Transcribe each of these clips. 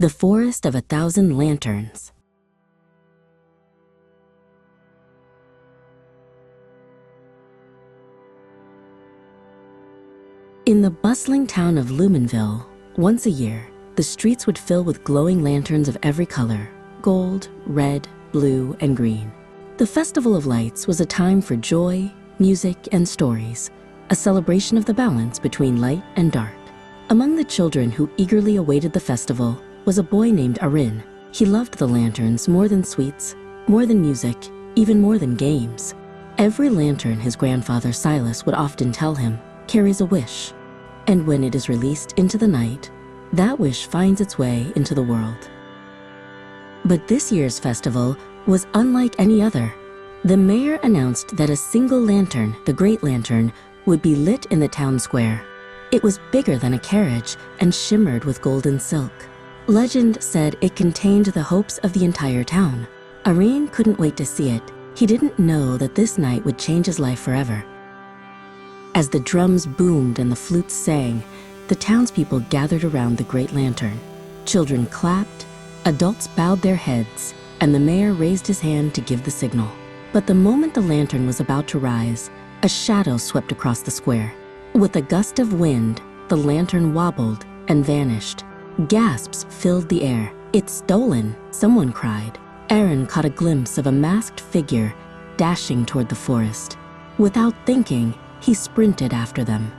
The Forest of 1,000 Lanterns. In the bustling town of Lumenville, once a year, the streets would fill with glowing lanterns of every color: gold, red, blue, and green. The Festival of Lights was a time for joy, music, and stories, a celebration of the balance between light and dark. Among the children who eagerly awaited the festival was a boy named Arin. He loved the lanterns more than sweets, more than music, even more than games. Every lantern, his grandfather Silas would often tell him, carries a wish, and when it is released into the night, that wish finds its way into the world. But this year's festival was unlike any other. The mayor announced that a single lantern, the Great Lantern, would be lit in the town square. It was bigger than a carriage and shimmered with golden silk. Legend said it contained the hopes of the entire town. Arin couldn't wait to see it. He didn't know that this night would change his life forever. As the drums boomed and the flutes sang, the townspeople gathered around the Great Lantern. Children clapped, adults bowed their heads, and the mayor raised his hand to give the signal. But the moment the lantern was about to rise, a shadow swept across the square. With a gust of wind, the lantern wobbled and vanished. Gasps filled the air. "It's stolen," someone cried. Aaron caught a glimpse of a masked figure dashing toward the forest. Without thinking, he sprinted after them.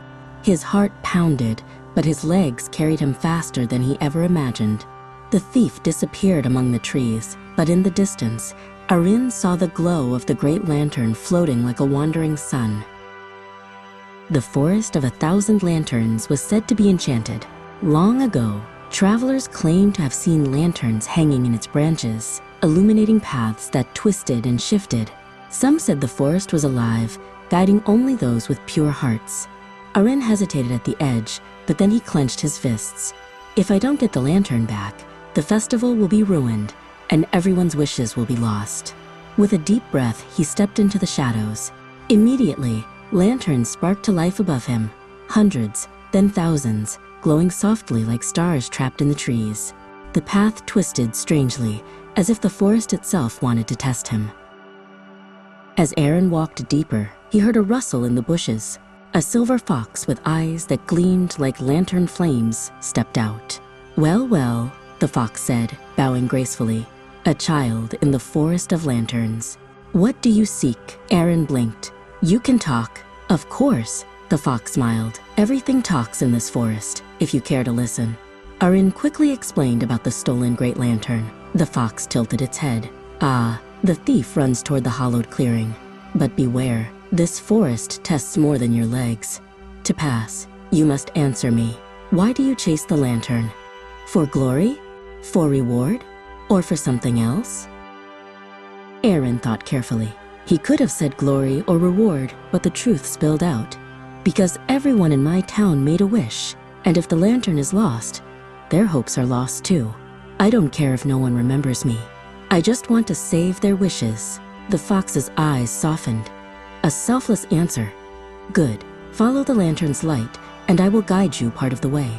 His heart pounded, but his legs carried him faster than he ever imagined. The thief disappeared among the trees, but in the distance, Arin saw the glow of the Great Lantern floating like a wandering sun. The Forest of 1,000 Lanterns was said to be enchanted. Long ago, travelers claimed to have seen lanterns hanging in its branches, illuminating paths that twisted and shifted. Some said the forest was alive, guiding only those with pure hearts. Arin hesitated at the edge, but then he clenched his fists. "If I don't get the lantern back, the festival will be ruined, and everyone's wishes will be lost." With a deep breath, he stepped into the shadows. Immediately, lanterns sparked to life above him, hundreds, then thousands, glowing softly like stars trapped in the trees. The path twisted strangely, as if the forest itself wanted to test him. As Aaron walked deeper, he heard a rustle in the bushes. A silver fox with eyes that gleamed like lantern flames stepped out. "Well, well," the fox said, bowing gracefully. "A child in the Forest of Lanterns. What do you seek?" Aaron blinked. "You can talk." "Of course," the fox smiled. "Everything talks in this forest, if you care to listen." Arin quickly explained about the stolen Great Lantern. The fox tilted its head. "Ah, the thief runs toward the hollowed clearing. But beware, this forest tests more than your legs. To pass, you must answer me. Why do you chase the lantern? For glory? For reward? Or for something else?" Aaron thought carefully. He could have said glory or reward, but the truth spilled out. "Because everyone in my town made a wish, and if the lantern is lost, their hopes are lost too. I don't care if no one remembers me. I just want to save their wishes." The fox's eyes softened. "A selfless answer. Good. Follow the lantern's light, and I will guide you part of the way."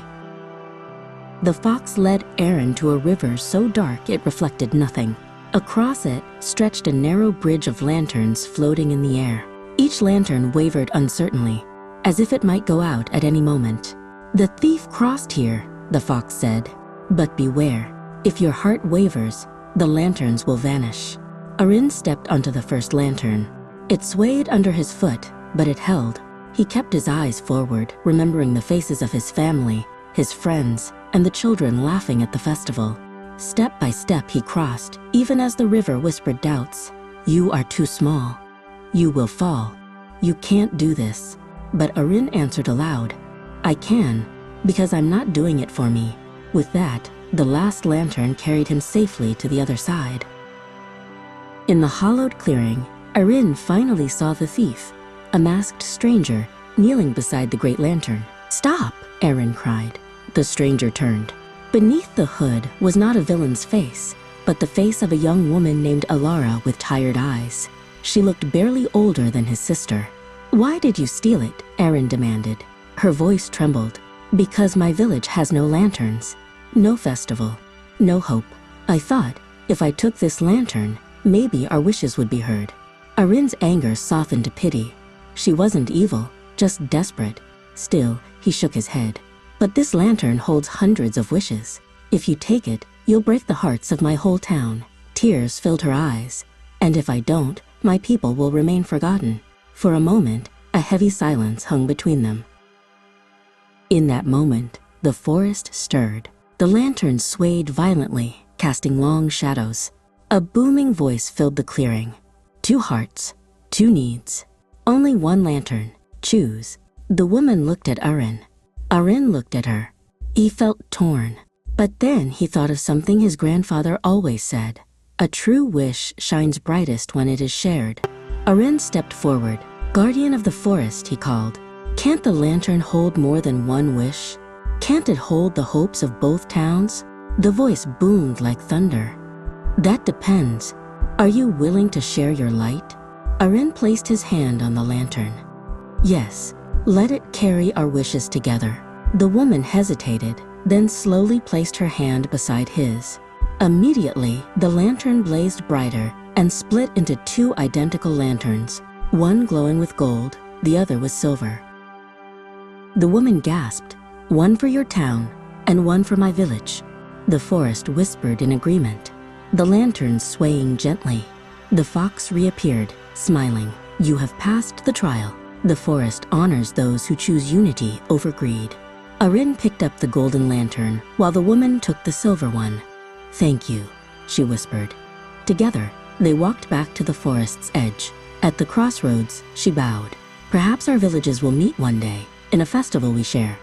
The fox led Aaron to a river so dark it reflected nothing. Across it stretched a narrow bridge of lanterns floating in the air. Each lantern wavered uncertainly, as if it might go out at any moment. "The thief crossed here," the fox said. "But beware. If your heart wavers, the lanterns will vanish." Arin stepped onto the first lantern. It swayed under his foot, but it held. He kept his eyes forward, remembering the faces of his family, his friends, and the children laughing at the festival. Step by step he crossed, even as the river whispered doubts. "You are too small. You will fall. You can't do this." But Arin answered aloud, "I can, because I'm not doing it for me." With that, the last lantern carried him safely to the other side. In the hollowed clearing, Arin finally saw the thief, a masked stranger, kneeling beside the Great Lantern. "Stop!" Aaron cried. The stranger turned. Beneath the hood was not a villain's face, but the face of a young woman named Alara with tired eyes. She looked barely older than his sister. "Why did you steal it?" Aaron demanded. Her voice trembled. "Because my village has no lanterns, no festival, No hope. I thought, if I took this lantern, maybe our wishes would be heard. Arin's anger softened to pity. She wasn't evil, just desperate. Still, he shook his head. But this lantern holds hundreds of wishes. If you take it, you'll break the hearts of my whole town. Tears filled her eyes. And if I don't, my people will remain forgotten. For a moment, a heavy silence hung between them. In that moment, the forest stirred. The lantern swayed violently, casting long shadows. A booming voice filled the clearing. 2 hearts, 2 needs. Only 1 lantern. Choose. The woman looked at Arin. Arin looked at her. He felt torn. But then he thought of something his grandfather always said. A true wish shines brightest when it is shared. Arin stepped forward. Guardian of the forest, he called. Can't the lantern hold more than 1 wish? Can't it hold the hopes of both towns? The voice boomed like thunder. That depends. Are you willing to share your light? Arin placed his hand on the lantern. Yes, let it carry our wishes together. The woman hesitated, then slowly placed her hand beside his. Immediately, the lantern blazed brighter and split into 2 identical lanterns, one glowing with gold, the other with silver. The woman gasped, "One for your town, and 1 for my village." The forest whispered in agreement, the lanterns swaying gently. The fox reappeared, smiling. "You have passed the trial. The forest honors those who choose unity over greed." Arin picked up the golden lantern, while the woman took the silver one. "Thank you," she whispered. Together, they walked back to the forest's edge. At the crossroads, she bowed. "Perhaps our villages will meet one day, in a festival we share."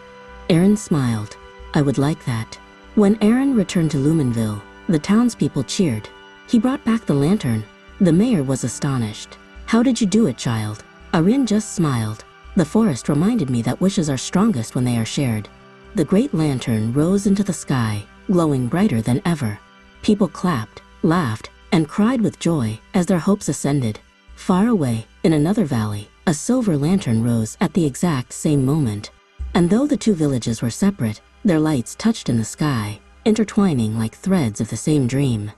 Arin smiled. "I would like that." When Arin returned to Lumenville, the townspeople cheered. He brought back the lantern. The mayor was astonished. "How did you do it, child?" Arin just smiled. "The forest reminded me that wishes are strongest when they are shared." The great lantern rose into the sky, glowing brighter than ever. People clapped, laughed, and cried with joy as their hopes ascended. Far away, in another valley, a silver lantern rose at the exact same moment. And though the 2 villages were separate, their lights touched in the sky, intertwining like threads of the same dream.